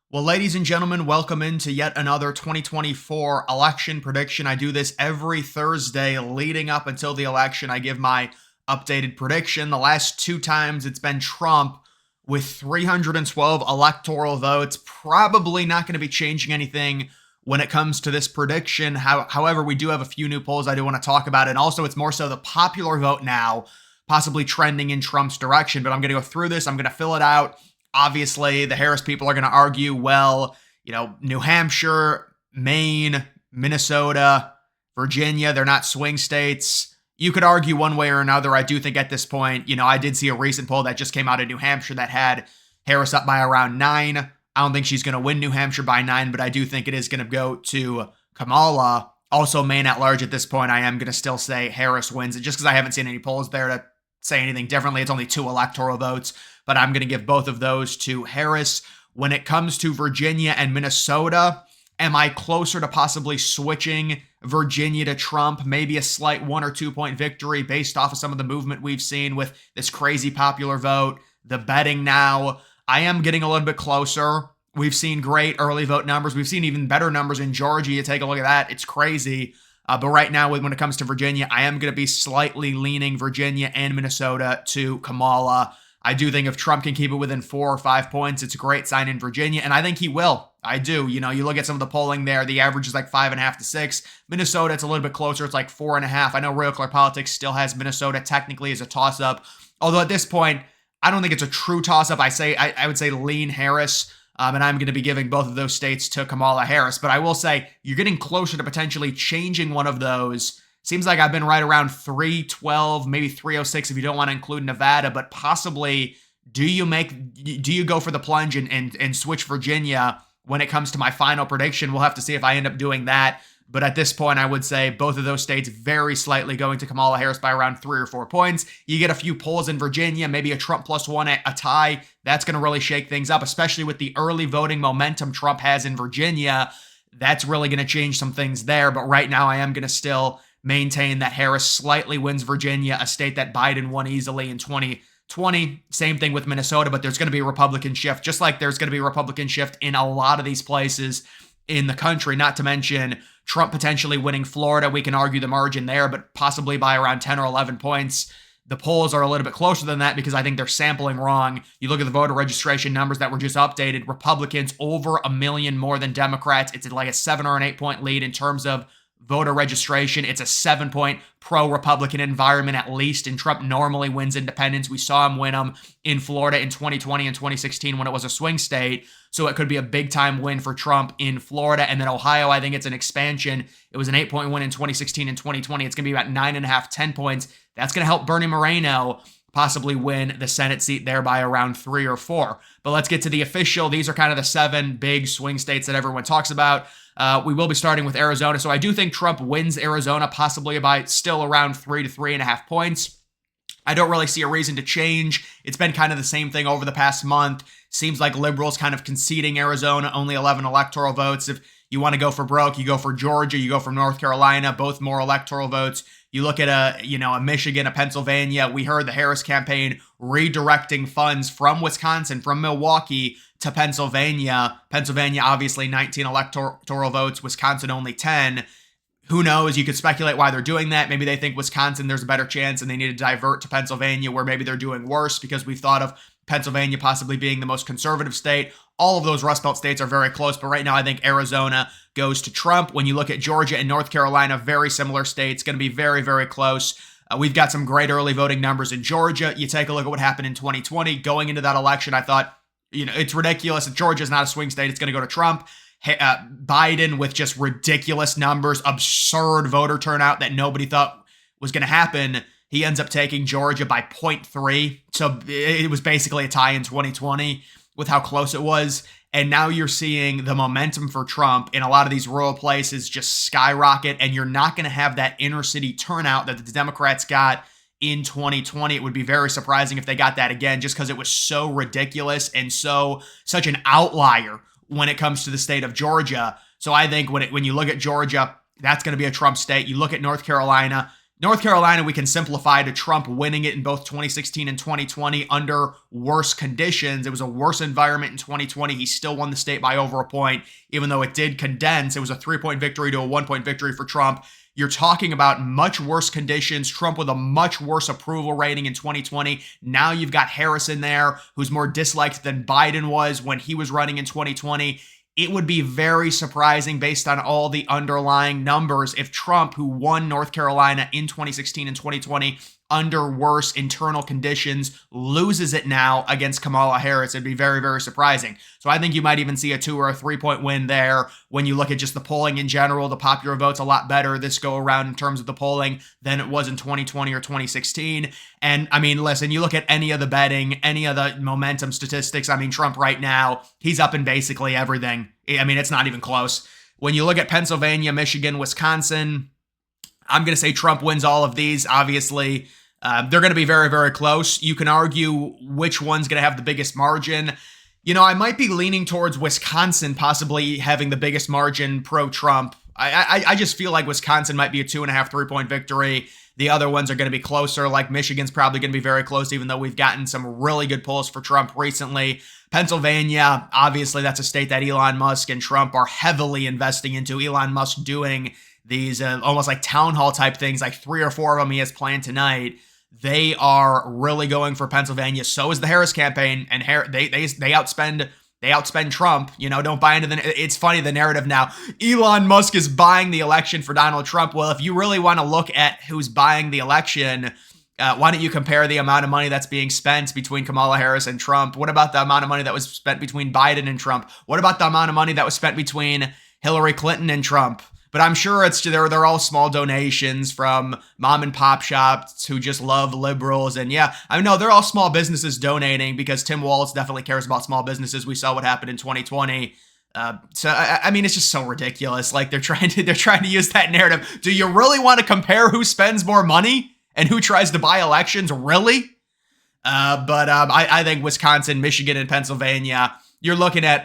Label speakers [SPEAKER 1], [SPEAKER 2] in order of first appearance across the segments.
[SPEAKER 1] Well, ladies and gentlemen, welcome into yet another 2024 election prediction. I do this every Thursday leading up until the election. I give my updated prediction. The last two times it's been Trump with 312 electoral votes. Probably not going to be changing anything when it comes to this prediction. However, we do have a few new polls I do want to talk about. And also, it's more so the popular vote now, possibly trending in Trump's direction. But I'm going to go through this. I'm going to fill it out. Obviously, the Harris people are going to argue, well, New Hampshire, Maine, Minnesota, Virginia, they're not swing states. You could argue one way or another. I do think at this point, I did see a recent poll that just came out of New Hampshire that had Harris up by around 9. I don't think she's going to win New Hampshire by 9, but I do think it is going to go to Kamala. Also, Maine at large at this point, I am going to still say Harris wins it just because I haven't seen any polls there to say anything differently. It's only 2 electoral votes, but I'm going to give both of those to Harris. When it comes to Virginia and Minnesota, am I closer to possibly switching Virginia to Trump? Maybe a slight 1 or 2 point victory based off of some of the movement we've seen with this crazy popular vote, the betting now. I am getting a little bit closer. We've seen great early vote numbers. We've seen even better numbers in Georgia. You take a look at that. It's crazy. But right now, when it comes to Virginia, I am going to be slightly leaning Virginia and Minnesota to Kamala. I do think if Trump can keep it within 4 or 5 points, it's a great sign in Virginia, and I think he will. I do. You look at some of the polling there, the average is like 5.5 to 6. Minnesota, it's a little bit closer. It's like 4.5. I know Real Clear Politics still has Minnesota technically as a toss-up, although at this point, I don't think it's a true toss-up. I would say lean Harris. And I'm going to be giving both of those states to Kamala Harris. But I will say, you're getting closer to potentially changing one of those. Seems like I've been right around 312, maybe 306 if you don't want to include Nevada. But possibly, do you go for the plunge and switch Virginia when it comes to my final prediction? We'll have to see if I end up doing that. But at this point, I would say both of those states very slightly going to Kamala Harris by around 3 or 4 points. You get a few polls in Virginia, maybe a Trump +1, a tie. That's going to really shake things up, especially with the early voting momentum Trump has in Virginia. That's really going to change some things there. But right now, I am going to still maintain that Harris slightly wins Virginia, a state that Biden won easily in 2020. Same thing with Minnesota, but there's going to be a Republican shift, just like there's going to be a Republican shift in a lot of these places in the country, not to mention Trump potentially winning Florida. We can argue the margin there, but possibly by around 10 or 11 points. The polls are a little bit closer than that because I think they're sampling wrong. You look at the voter registration numbers that were just updated, Republicans over 1 million more than Democrats. It's like a 7 or an 8 point lead in terms of voter registration. It's a 7 point pro-Republican environment, at least, and Trump normally wins independents. We saw him win them in Florida in 2020 and 2016 when it was a swing state. So it could be a big-time win for Trump in Florida. And then Ohio, I think it's an expansion. It was an 8-point win in 2016 and 2020. It's going to be about 9.5, 10 points. That's going to help Bernie Moreno possibly win the Senate seat there by around 3 or 4. But let's get to the official. These are kind of the 7 big swing states that everyone talks about. We will be starting with Arizona. So I do think Trump wins Arizona possibly by still around 3 to 3.5 points. I don't really see a reason to change. It's been kind of the same thing over the past month. Seems like liberals kind of conceding Arizona, only 11 electoral votes. If you want to go for broke, you go for Georgia, you go for North Carolina, both more electoral votes. You look at a Michigan, a Pennsylvania. We heard the Harris campaign redirecting funds from Wisconsin, from Milwaukee to Pennsylvania. Pennsylvania, obviously 19 electoral votes, Wisconsin only 10. Who knows? You could speculate why they're doing that. Maybe they think Wisconsin, there's a better chance and they need to divert to Pennsylvania where maybe they're doing worse because we've thought of Pennsylvania possibly being the most conservative state. All of those Rust Belt states are very close, but right now I think Arizona goes to Trump. When you look at Georgia and North Carolina, very similar states, going to be very, very close. We've got some great early voting numbers in Georgia. You take a look at what happened in 2020. Going into that election, I thought, it's ridiculous. If Georgia's not a swing state, it's going to go to Trump. Biden with just ridiculous numbers, absurd voter turnout that nobody thought was going to happen. He ends up taking Georgia by 0.3. So it was basically a tie in 2020 with how close it was. And now you're seeing the momentum for Trump in a lot of these rural places just skyrocket. And you're not going to have that inner city turnout that the Democrats got in 2020. It would be very surprising if they got that again, just because it was so ridiculous and such an outlier when it comes to the state of Georgia. So I think when you look at Georgia, that's going to be a Trump state. You look at North Carolina, North Carolina, we can simplify to Trump winning it in both 2016 and 2020 under worse conditions. It was a worse environment in 2020. He still won the state by over a point, even though it did condense. It was a 3-point victory to a 1-point victory for Trump. You're talking about much worse conditions, Trump with a much worse approval rating in 2020. Now you've got Harris in there, who's more disliked than Biden was when he was running in 2020. It would be very surprising based on all the underlying numbers if Trump, who won North Carolina in 2016 and 2020 under worse internal conditions, loses it now against Kamala Harris. It'd be very, very surprising. So I think you might even see a 2 or a 3-point win there. When you look at just the polling in general, the popular vote's a lot better this go around in terms of the polling than it was in 2020 or 2016. And I mean, listen, you look at any of the betting, any of the momentum statistics. I mean, Trump right now, he's up in basically everything. I mean, it's not even close. When you look at Pennsylvania, Michigan, Wisconsin, I'm going to say Trump wins all of these. Obviously, they're going to be very, very close. You can argue which one's going to have the biggest margin. You know, I might be leaning towards Wisconsin possibly having the biggest margin pro-Trump. I just feel like Wisconsin might be a 2.5, 3-point victory. The other ones are going to be closer. Like Michigan's probably going to be very close, even though we've gotten some really good polls for Trump recently. Pennsylvania, obviously, that's a state that Elon Musk and Trump are heavily investing into. Elon Musk doing these almost like town hall type things, like 3 or 4 of them he has planned tonight. They are really going for Pennsylvania. So is the Harris campaign, and they outspend Trump. You know, don't buy into it's funny, the narrative now. Elon Musk is buying the election for Donald Trump. Well, if you really want to look at who's buying the election, why don't you compare the amount of money that's being spent between Kamala Harris and Trump? What about the amount of money that was spent between Biden and Trump? What about the amount of money that was spent between Hillary Clinton and Trump? But I'm sure they're all small donations from mom and pop shops who just love liberals. And yeah, I know they're all small businesses donating because Tim Walz definitely cares about small businesses. We saw what happened in 2020. So I mean, it's just so ridiculous. Like they're trying to use that narrative. Do you really want to compare who spends more money and who tries to buy elections? Really? But I think Wisconsin, Michigan, and Pennsylvania, you're looking at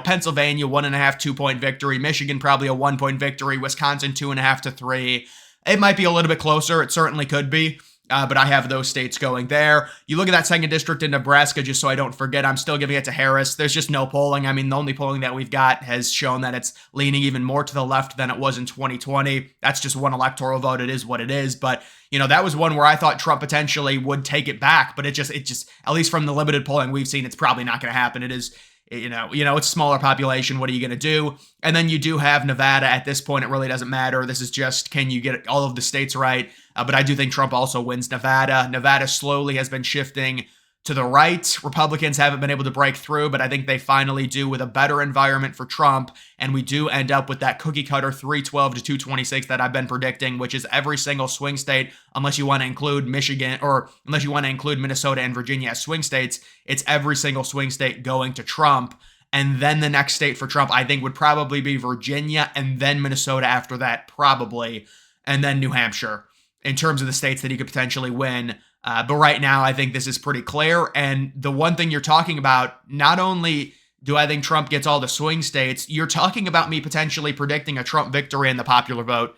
[SPEAKER 1] Pennsylvania, 1.5, 2-point victory. Michigan, probably a 1-point victory. Wisconsin, 2.5 to 3. It might be a little bit closer. It certainly could be. But I have those states going there. You look at that 2nd district in Nebraska, just so I don't forget, I'm still giving it to Harris. There's just no polling. I mean, the only polling that we've got has shown that it's leaning even more to the left than it was in 2020. That's just one electoral vote. It is what it is. But, that was one where I thought Trump potentially would take it back. But it just, at least from the limited polling we've seen, it's probably not going to happen. It is, it's a smaller population. What are you going to do? And then you do have Nevada. At this point, it really doesn't matter. This is just, can you get all of the states right? But I do think Trump also wins Nevada. Nevada slowly has been shifting to the right. Republicans haven't been able to break through, but I think they finally do with a better environment for Trump. And we do end up with that cookie cutter 312 to 226 that I've been predicting, which is every single swing state, unless you want to include Michigan or unless you want to include Minnesota and Virginia as swing states. It's every single swing state going to Trump. And then the next state for Trump, I think, would probably be Virginia, and then Minnesota after that, probably, and then New Hampshire in terms of the states that he could potentially win. But right now, I think this is pretty clear. And the one thing you're talking about, not only do I think Trump gets all the swing states, you're talking about me potentially predicting a Trump victory in the popular vote.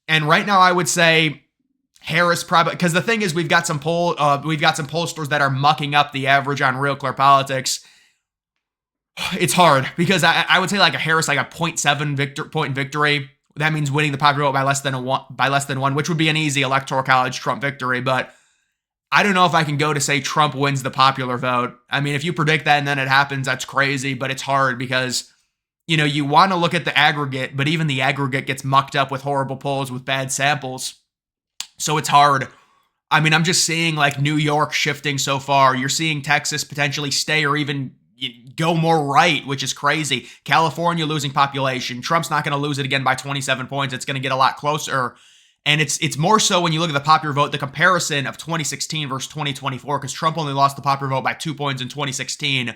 [SPEAKER 1] And right now, I would say Harris probably, because the thing is, we've got some pollsters that are mucking up the average on Real Clear Politics. It's hard because I would say like a Harris, like a 0.7 point victory. That means winning the popular vote by less than one, which would be an easy electoral college Trump victory. But I don't know if I can go to say Trump wins the popular vote. I mean, if you predict that and then it happens, that's crazy. But it's hard because, you want to look at the aggregate, but even the aggregate gets mucked up with horrible polls with bad samples. So it's hard. I mean, I'm just seeing like New York shifting so far. You're seeing Texas potentially stay or even go more right, which is crazy. California losing population. Trump's not going to lose it again by 27 points. It's going to get a lot closer. And it's more so when you look at the popular vote, the comparison of 2016 versus 2024, because Trump only lost the popular vote by 2 points in 2016.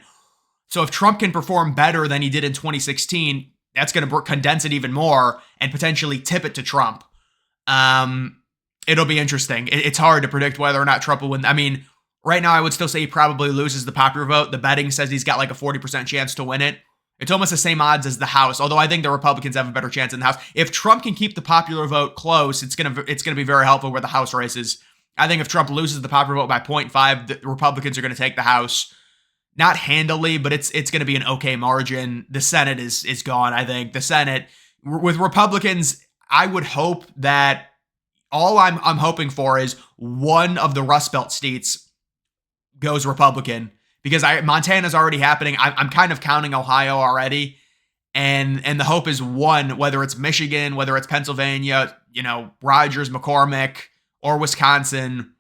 [SPEAKER 1] So if Trump can perform better than he did in 2016, that's going to condense it even more and potentially tip it to Trump. It'll be interesting. It's hard to predict whether or not Trump will win. I mean, right now, I would still say he probably loses the popular vote. The betting says he's got like a 40% chance to win it. It's almost the same odds as the House, although I think the Republicans have a better chance in the House. If Trump can keep the popular vote close, it's gonna be very helpful with the House races. I think if Trump loses the popular vote by 0.5, the Republicans are going to take the House. Not handily, but it's going to be an okay margin. The Senate is gone, I think. The Senate, with Republicans, I would hope that all I'm hoping for is one of the Rust Belt states goes Republican, because Montana's already happening. I'm kind of counting Ohio already, and the hope is one, whether it's Michigan, whether it's Pennsylvania, Rogers, McCormick, or Wisconsin.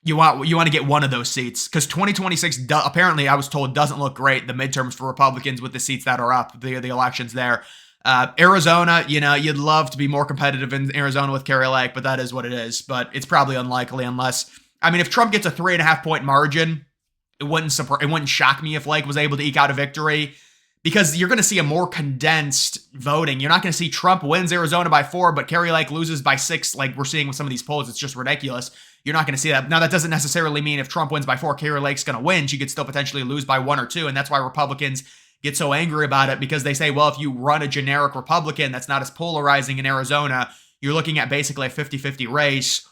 [SPEAKER 1] You want to get one of those seats, because 2026 apparently, I was told, doesn't look great, the midterms for Republicans with the seats that are up, the elections there. Arizona, you'd love to be more competitive in Arizona with Kari Lake, but that is what it is. But it's probably unlikely unless, if Trump gets a 3.5 point margin, it wouldn't shock me if Lake was able to eke out a victory, because you're going to see a more condensed voting. You're not going to see Trump wins Arizona by 4, but Kari Lake loses by 6, like we're seeing with some of these polls. It's just ridiculous. You're not going to see that. Now, that doesn't necessarily mean if Trump wins by 4, Kari Lake's going to win. She could still potentially lose by 1 or 2, and that's why Republicans get so angry about it, because they say, well, if you run a generic Republican that's not as polarizing in Arizona, you're looking at basically a 50-50 race,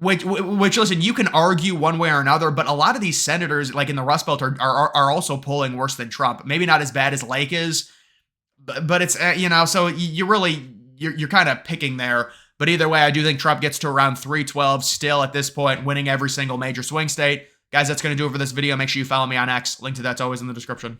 [SPEAKER 1] which listen, you can argue one way or another, but a lot of these senators, like in the Rust Belt, are also polling worse than Trump. Maybe not as bad as Lake is, but it's, so you're kind of picking there. But either way, I do think Trump gets to around 312 still at this point, winning every single major swing state. Guys, that's going to do it for this video. Make sure you follow me on X. Link to that's always in the description.